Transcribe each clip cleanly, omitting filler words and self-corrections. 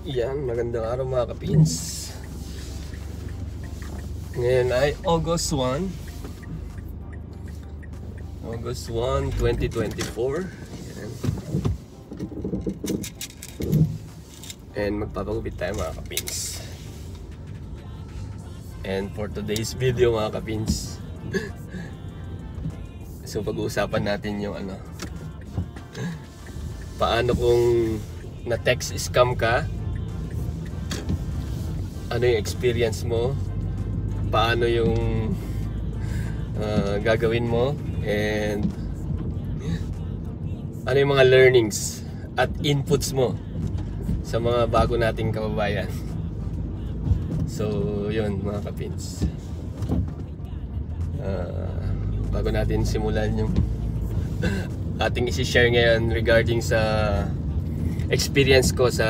Yan, magandang araw mga kapins. Ngayon ay August 1 August 1, 2024. Yan. And magpapagupit tayo mga kapins. And for today's video mga kapins, so pag-uusapan natin yung paano kung na-text scam ka, ano yung experience mo, paano yung gagawin mo, and ano yung mga learnings at inputs mo sa mga bago nating kababayan. So yun mga kapins, bago natin simulan yung ating isi-share ngayon regarding sa experience ko sa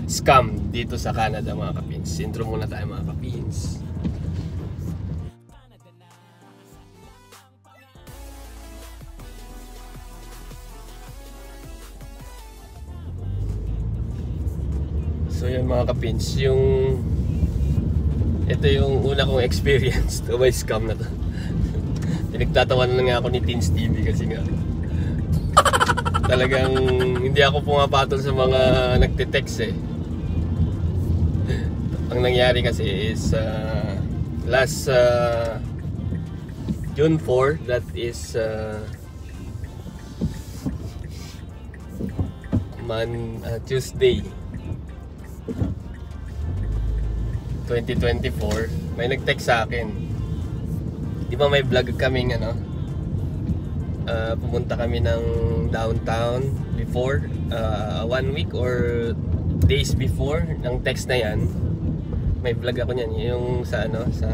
scam dito sa Canada mga kapins. Intro muna tayo mga kapins. So yun mga kapins, ito yung una kong experience to by scam na to. Pinagtatawanan na nga ako ni Teens TV kasi nga talagang hindi ako pumapatol sa mga nagte-text eh. Ang nangyari kasi is last June 4, that is Tuesday 2024, may nag-text sa akin. Di ba may vlog kaming pumunta kami ng downtown before, 1 week or days before ng text na yan. May vlog ako niyan, yung sa sa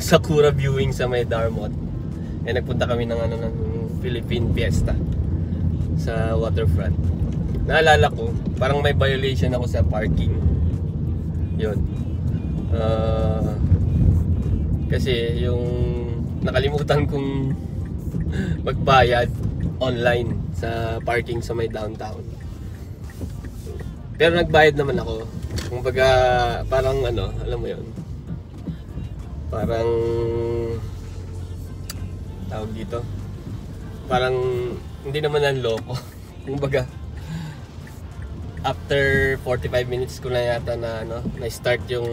Sakura viewing sa may Darmot. Eh nagpunta kami ng ng Philippine Fiesta sa waterfront. Naalala ko, parang may violation ako sa parking. Yun. Kasi yung nakalimutan kong magbayad online sa parking sa may downtown. Pero nagbayad naman ako. Kumbaga parang alam mo yun, parang tawag dito, parang hindi naman nanloko. Kumbaga after 45 minutes ko na yata na-start yung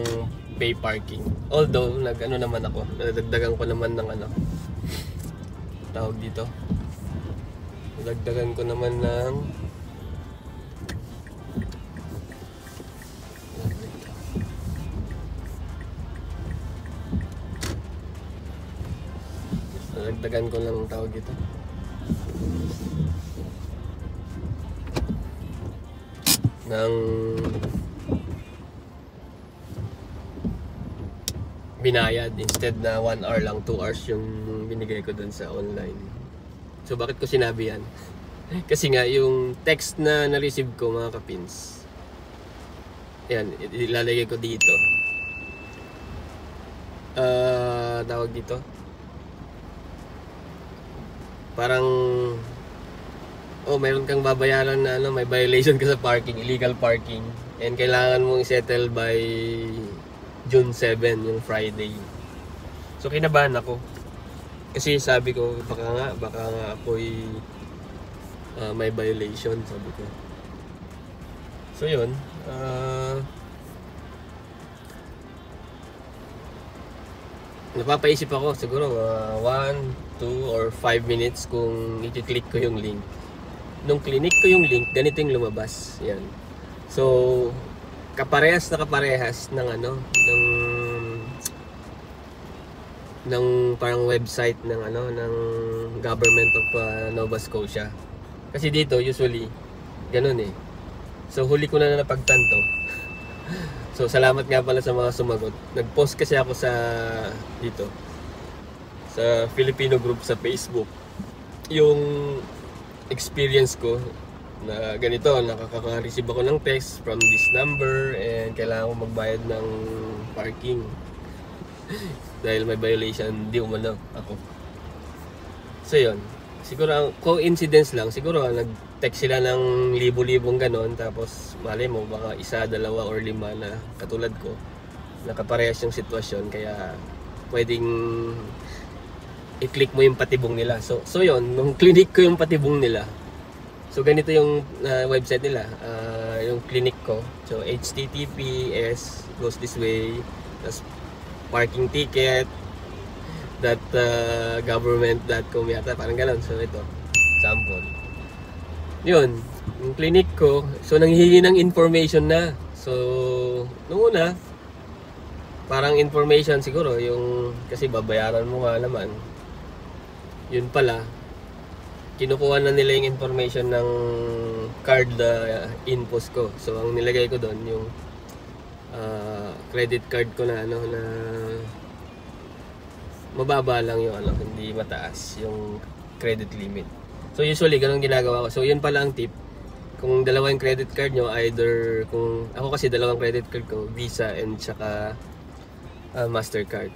pay parking. Although naman ako, nadagdagan ko naman ng tawag dito, nadagdagan ko naman ng tawag dito ng binayad, instead na 1 hour lang, 2 hours yung binigay ko dun sa online. So bakit ko sinabi yan? Kasi nga yung text na na-receive ko mga kapins, yan, ilalagay ko dito. Tawag dito, parang mayroon kang babayaran na may violation ka sa parking, illegal parking, and kailangan mong i-settle by June 7, yung Friday. So kinabahan ako kasi sabi ko baka nga ako'y may violation, sabi ko. So yun, napapaisip ako siguro 1, 2 or 5 minutes kung i-click ko yung link. Nung clinic ko yung link, ganito yung lumabas. Yan. So kaparehas ng ng parang website ng ng government of Nova Scotia. Kasi dito usually ganun eh. So huli ko na napagtanto. So salamat nga pala sa mga sumagot. Nag-post kasi ako sa dito sa Filipino group sa Facebook yung experience ko na ganito, nakaka-receive ako ng text from this number and kailangan ko magbayad ng parking dahil may violation, di umano ako. So yun, siguro ang coincidence lang, siguro nag-text sila ng libo-libong ganon, tapos malay mo baka isa, dalawa or lima na katulad ko nakaparehas yung sitwasyon, kaya pwedeng i-click mo yung patibong nila. So yun, nung clinic ko yung patibong nila, so ganito yung website nila, yung clinic ko. So https goes this way, tas parking ticket government.com yata, parang gano'n. So ito, sample. Yun, yung clinic ko, so nanghihingi ng information na. So nung una, parang information siguro, yung kasi babayaran mo nga naman. Yun pala, kinukuha na nila yung information ng card infos ko. So ang nilagay ko doon yung credit card ko na ano, na mababa lang yung ano, hindi mataas yung credit limit. So usually ganun ginagawa ko. So yun pala ang tip. Kung dalawa yung credit card nyo, either kung ako kasi dalawang credit card ko, Visa and saka Mastercard.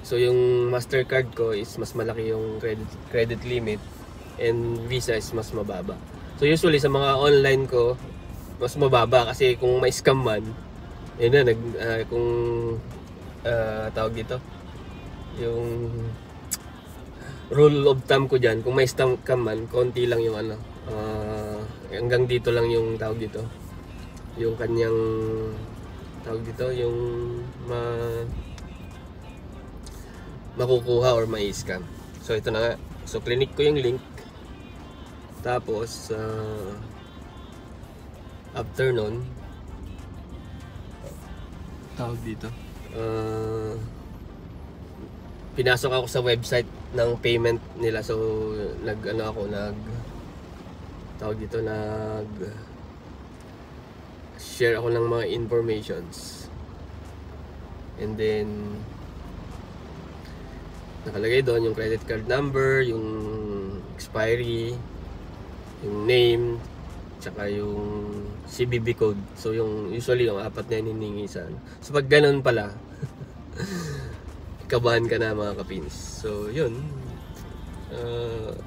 So yung Mastercard ko is mas malaki yung credit limit, and Visa is mas mababa. So usually sa mga online ko, mas mababa kasi kung may scam man, yun na, kung tawag dito, yung rule of thumb ko dyan, kung may scam man, konti lang yung ano, hanggang dito lang yung tawag dito, yung kanyang tawag dito, yung makukuha or may scam. So ito na nga, so clinic ko yung link, tapos after nun, tawag dito, pinasok ako sa website ng payment nila. So share ako ng mga informations, and then nakalagay doon yung credit card number, yung expiry, yung name, tsaka yung CVV code. So yung usually yung apat na hinihingi sa ano. So pag ganun pala, kabahan ka na mga kapins. So yun,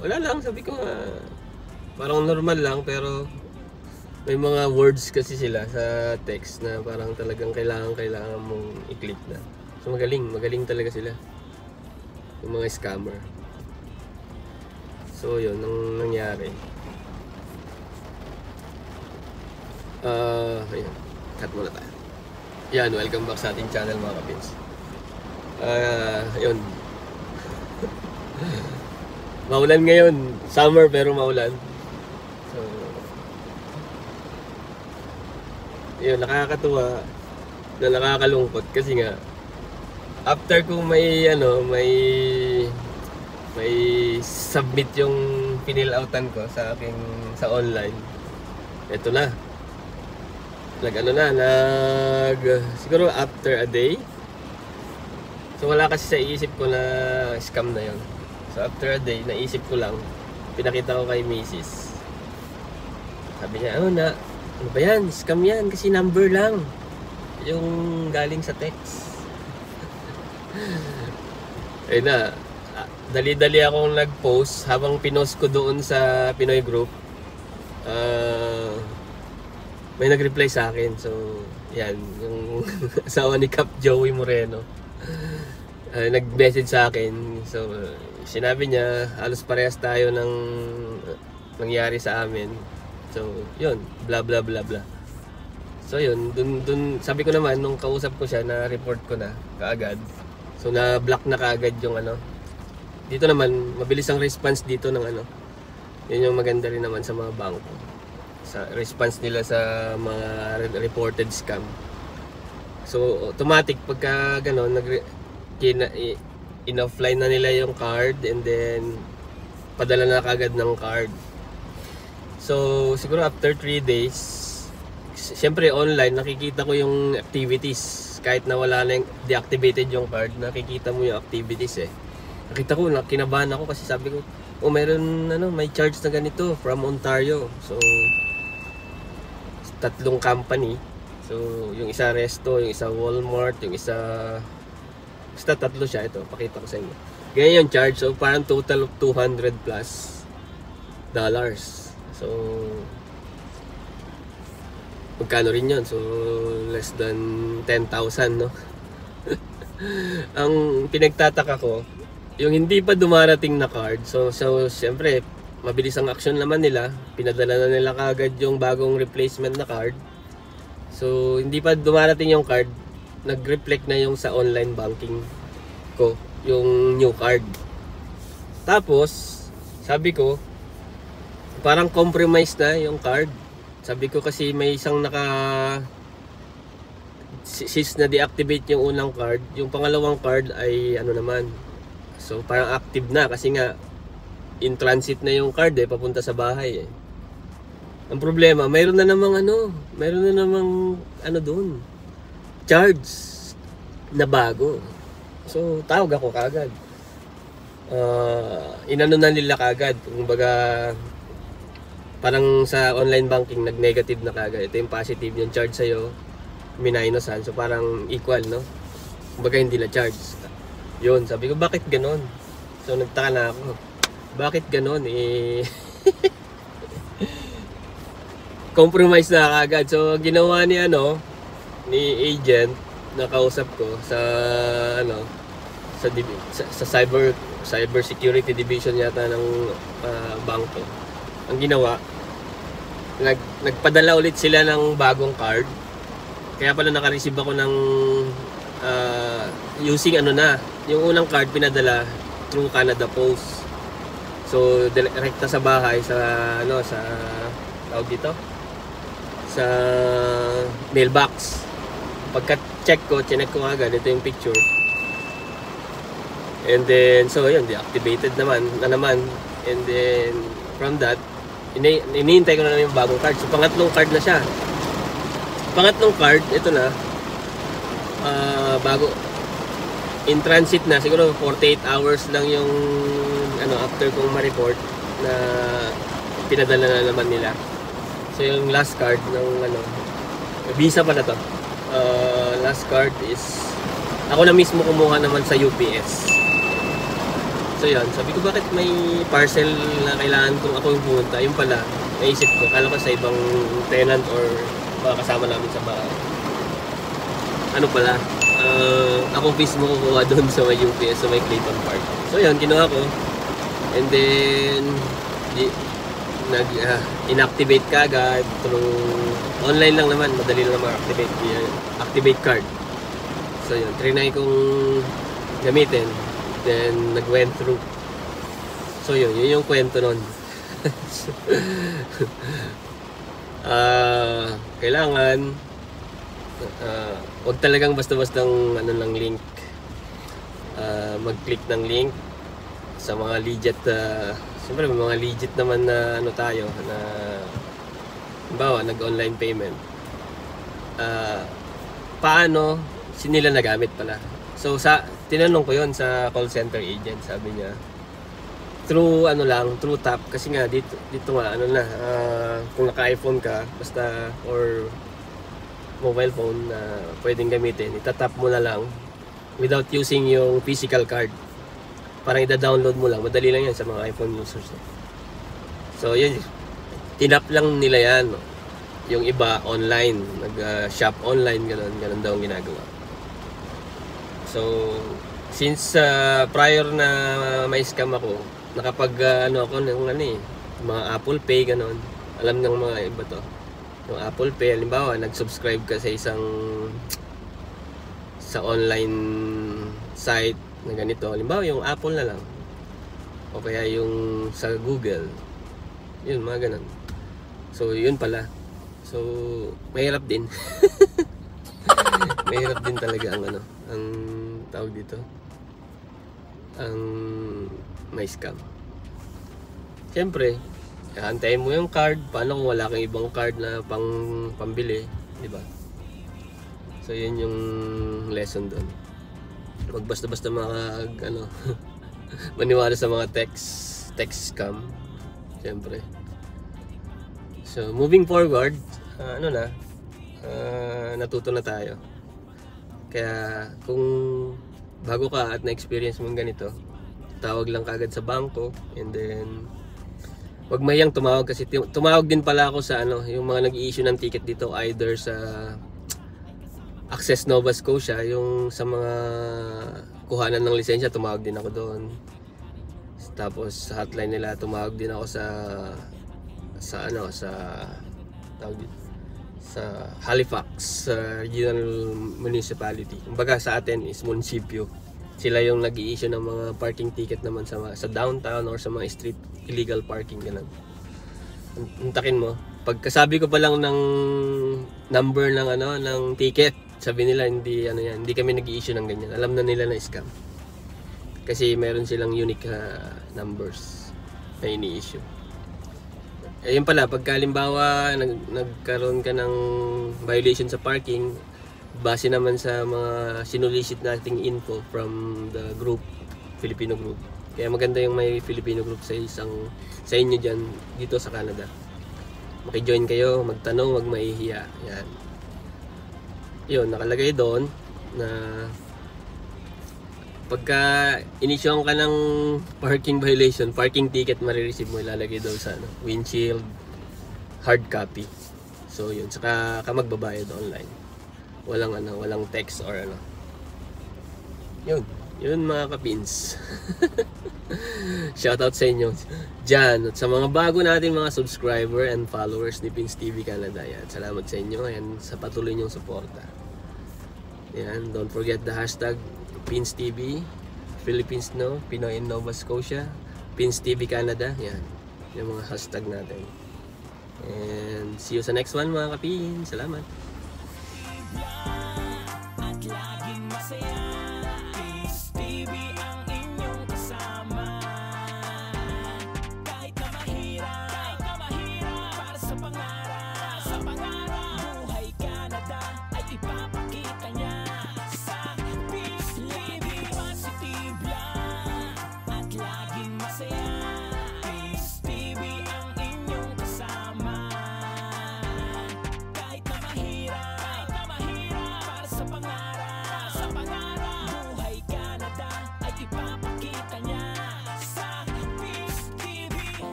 wala lang, sabi ko parang normal lang, pero may mga words kasi sila sa text na parang talagang kailangan mong i-click na. So magaling talaga sila, yung mga scammer. So yun ang nangyari. Ayan, cut muna tayo. Yan, welcome back sa ating channel mga kapins. Yun. Maulan ngayon, summer pero maulan. So yun, nakakatuwa na nakakalungkot kasi nga after kung may submit yung pinill-outan ko sa online, eto na, siguro after a day. So wala kasi sa isip ko na scam na yun. So after a day, naisip ko lang, pinakita ko kay Mrs. Sabi niya, ano ba yan? Scam yan kasi number lang yung galing sa text. Ayun na, dali-dali akong nag-post. Habang pinost ko doon sa Pinoy group, may nag-reply sa akin. So yan, yung asawa ni Cap Joey Moreno, nag-message sa akin. So sinabi niya halos parehas tayo ng nangyari sa amin. So yun, bla bla bla bla. So yun, dun sabi ko naman nung kausap ko siya, na report ko na kaagad. So na block na kaagad yung ano. Dito naman mabilis ang response dito ng ano. Yun yung maganda rin naman sa mga bangko, sa response nila sa mga reported scam. So automatic pagka gano'n, in-offline na nila yung card, and then padala na kagad ng card. So siguro after 3 days, siyempre online nakikita ko yung activities. Kahit na wala na yung deactivated yung card, nakikita mo yung activities eh. Nakita ko, kinabahan ako kasi sabi ko, meron may charge na ganito from Ontario. So 3 company. So yung isa Resto, yung isa Walmart, yung isa, basta 3 siya. Ito, pakita ko sa inyo. Ganyan yung charge. So parang total of 200 plus So, magkano rin yun? So, less than 10,000, no? Ang pinagtataka ko, yung hindi pa dumarating na card, so siyempre, mabilis ang action naman nila. Pinadala na nila kagad yung bagong replacement na card. So, hindi pa dumarating yung card, nag-reflect na yung sa online banking ko, yung new card. Tapos, sabi ko, parang compromise na yung card. Sabi ko kasi may isang since na deactivate yung unang card, yung pangalawang card ay ano naman. So parang active na kasi nga in transit na yung card papunta sa bahay Ang problema, mayroon na namang doon. Charge na bago. So tawag ako kagad. Inano na nila kagad. Kumbaga parang sa online banking nag-negative na kagad. Ito yung positive yung charge sa'yo, minusan. So parang equal, no? Kumbaga hindi na charge. Yun, sabi ko, bakit ganon? So nagtaka na ako. Bakit ganon? Compromise na kagad. So ginawa ni agent na kausap ko sa sa cyber security division yata ng bangko. Ang ginawa, nagpadala ulit sila ng bagong card. Kaya pala naka-receive ako ng using yung unang card pinadala through Canada Post. So direkta sa bahay sa tawag dito sa mailbox. Pagka check ko agad, ito yung picture. And then so yun, deactivated naman. And then from that, inihintay ko na yung bagong card. So pangatlong card na siya. Pangatlong card, ito na. Bago in transit na, siguro 48 hours lang yung after kong ma-report na pinadala na naman nila. So yung last card ng Visa pala to. Last card is ako na mismo kumuha naman sa UPS. So yan, sabi ko bakit may parcel na kailangan kung ako yung pumunta. Yung pala, naisip ko, kala ko sa ibang tenant or mga kasama namin sa bahay. Ano pala, ako mismo kukuha doon sa may UPS, sa may Clayton Park. So yan, ginawa ko. And then, inactivate ka agad through online lang naman, madali lang ma-activate activate card. So yun, trinay kong gamitin. Then nag-went through. So yun yung kwento nun. Kailangan wag talagang basta-bastang lang link. Mag-click ng link sa mga legit. Siyempre may mga legit naman na tayo na halimbawa nag-online payment. Paano nila nagamit pala? So tinanong ko yon sa call center agent, sabi niya through through tap kasi nga dito nga kung naka-iPhone ka basta or mobile phone na pwedeng gamitin, itatap mo na lang without using yung physical card. Parang i-download mo lang, madali lang yan sa mga iPhone users. So yun, tinap lang nila yan. Yung iba online, nag-shop online, ganun daw ang ginagawa. So since prior na may scam ako, nakapag ako ng mga Apple Pay ganun. Alam ng mga iba to. Yung Apple Pay, halimbawa nag-subscribe ka sa online site na ganito. Halimbawa yung Apple na lang. O kaya yung sa Google. Yun, mga ganun. So yun pala. So mahirap din. Mahirap din talaga ang tawag dito, ang may scam. Siyempre, antayin mo yung card. Paano kung wala kang ibang card na pambili, di ba? So yun yung lesson doon. Wag basta-basta maniwala sa mga text scam. Siyempre. So moving forward, natuto na tayo. Kaya kung bago ka at na-experience mo ganito, tawag lang kagad sa bangko and then Wag mahiyang tumawag kasi tumawag din pala ako sa ano, yung mga nag-i-issue ng ticket dito either sa Access Nova Scotia, yung sa mga kuhanan ng lisensya tumawag din ako doon. Tapos sa hotline nila tumawag din ako sa tawag dito, sa Halifax Regional Municipality. Kumbaga sa atin is munisipyo. Sila yung nag-i-issue ng mga parking ticket naman sa downtown or sa mga street illegal parking ganun. Untakin mo. Pagkasabi ko pa lang ng number ng ng ticket, sabi nila hindi hindi kami nag-i-issue ng ganyan. Alam na nila na scam. Kasi meron silang unique numbers na ini-issue. Ayun pala, pagka halimbawa nagkaroon ka ng violation sa parking, base naman sa mga sinulisit nating info from the group, Filipino group. Kaya maganda yung may Filipino group sa inyo dyan dito sa Canada. Maki-join kayo, magtanong, wag mahihiya. Yan. Yun, nakalagay doon na pagka inisyuhan ka ng parking violation, parking ticket marireceive mo, ilalagay daw sa windshield, hard copy. So yun, saka ka magbabayad online. Walang text or Yun mga kapins. Shoutout sa inyo dyan. At sa mga bago natin mga subscriber and followers ni Pins TV Canada, yan. Salamat sa inyo and sa patuloy nyong suporta. Yan, don't forget the hashtag Pins TV Philippines Pinoy in Nova Scotia, Pins TV Canada. Yan, yung mga hashtag natin. And see you sa next one mga kapins. Salamat.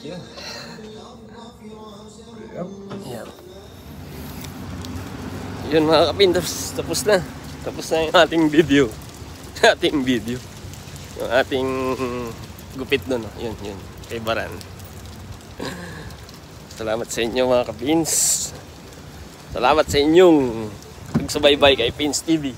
Yeah. Yan. Yun mga kapin, tapos na yung ating video. Yung ating gupit nun, yun, kay Baran. Salamat sa inyo mga kapins. Salamat sa inyong pagsubaybay kay Pins TV.